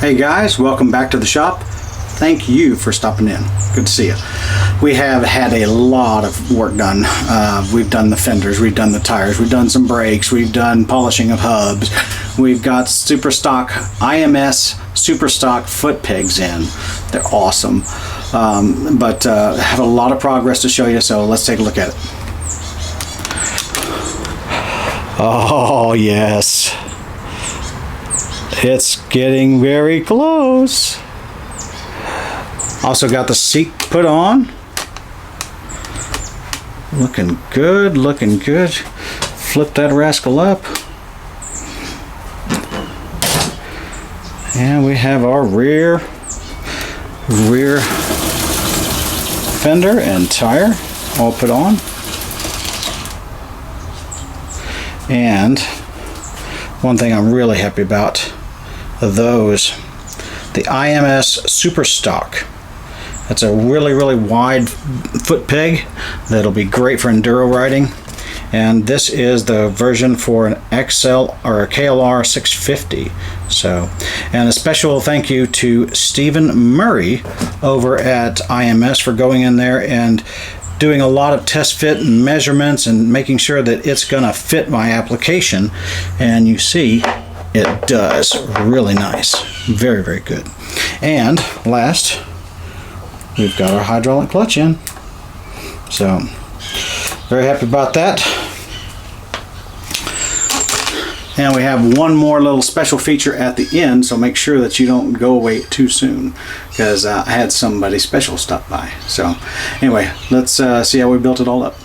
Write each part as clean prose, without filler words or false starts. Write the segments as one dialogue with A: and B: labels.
A: Hey guys, welcome back to the shop. Thank you for stopping in. Good to see you. We have had a lot of work done. We've done the fenders, we've done the tires, we've done some brakes, we've done polishing of hubs. We've got super stock IMS super stock foot pegs in. They're awesome. But have a lot of progress to show you, so let's take a look at it. Oh yes. It's getting very close. Also got the seat put on. Looking good, looking good. Flip that rascal up. And we have our rear fender and tire all put on. And one thing I'm really happy about, the IMS Super Stock. That's a really wide foot peg that'll be great for enduro riding. And this is the version for an XL or a KLR 650. So, and a special thank you to Stephen Murray over at IMS for going in there and doing a lot of test fit and measurements and making sure that it's gonna fit my application. And you see it does really nice. Very good. And last, we've got our hydraulic clutch in. So very happy about that. And we have one more little special feature at the end, so make sure that you don't go away too soon, because I had somebody special stop by. So anyway, let's see how we built it all up.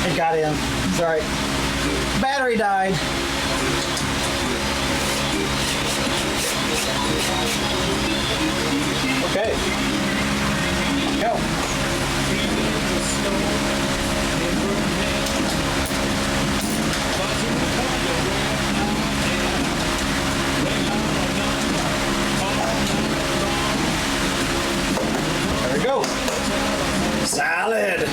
A: It got in. Sorry. Battery died. Okay. Go. There we go. Solid.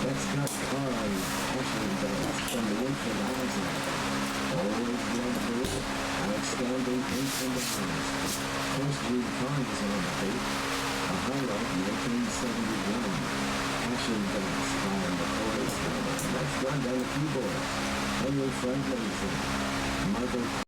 B: That's not cars, passion belts from the winter housing. Always love the river, outstanding paint in the house. First Jude Farm is on the date. A highlight 1971. Passion belts by the Forest Hammer. Let's run down the keyboard. Henry Franklin's Michael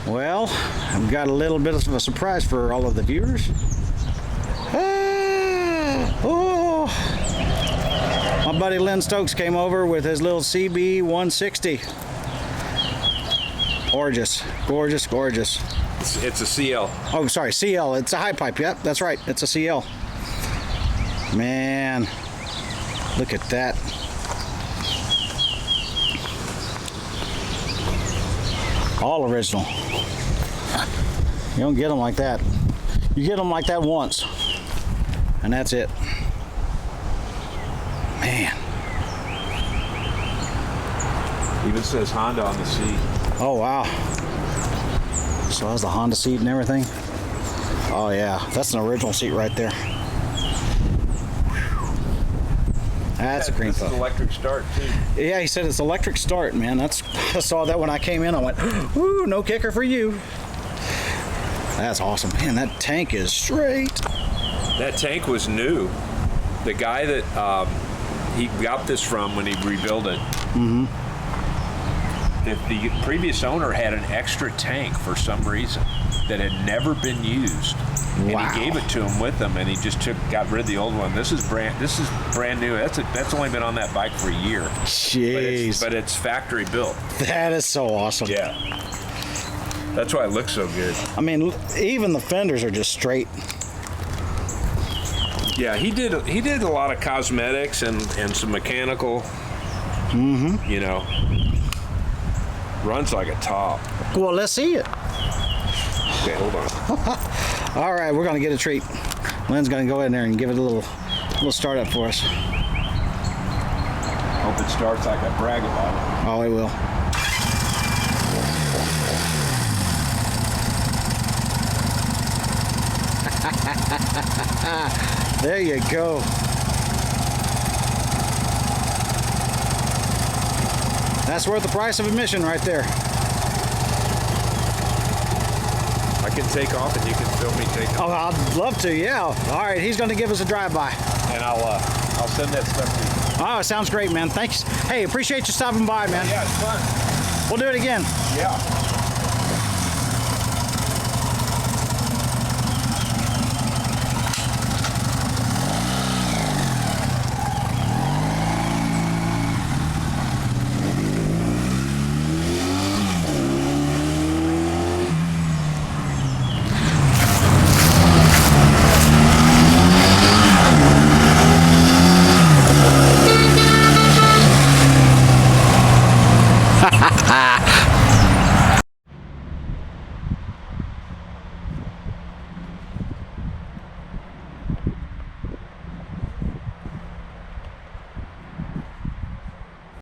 A: Well, I've got a little bit of a surprise for all of the viewers. Oh, my buddy Lynn Stokes came over with his little CB 160. Gorgeous, gorgeous, gorgeous.
C: It's a CL.
A: Oh, sorry, CL. It's a high pipe. Yep, that's right. It's a CL. Man, look at that. All original. You don't get them like that. You get them like that once, and that's it. Man.
C: Even says Honda on the seat.
A: Oh, wow. So has the Honda seat and everything. Oh, yeah. That's an original seat right there. That's a cream puff.
C: Electric start, too.
A: Yeah, he said it's electric start, man. I saw that when I came in. I went, ooh, no kicker for you. That's awesome. Man, that tank is straight.
C: That tank was new. The guy that he got this from when he rebuilt it, the previous owner had an extra tank for some reason that had never been used.
A: Wow.
C: And he gave it to him with him, and he just got rid of the old one. This is brand new. That's only been on that bike for a year.
A: Jeez.
C: But it's factory built.
A: That is so awesome.
C: Yeah. That's why it looks so good.
A: I mean, even the fenders are just straight.
C: Yeah, he did a lot of cosmetics and some mechanical. You know, runs like a top.
A: Well, let's see it.
C: Okay, hold on.
A: All right, we're gonna get a treat. Lynn's gonna go in there and give it a little start up for us.
C: Hope it starts like I brag about it.
A: Oh, it will. There you go. That's worth the price of admission right there.
C: I can take off and you can film me take off.
A: Oh, I'd love to, yeah. All right, he's going to give us a drive-by.
C: And I'll send that stuff to you.
A: Oh, sounds great, man. Thanks. Hey, appreciate you stopping by, man.
C: Yeah, it's fun.
A: We'll do it again.
C: Yeah.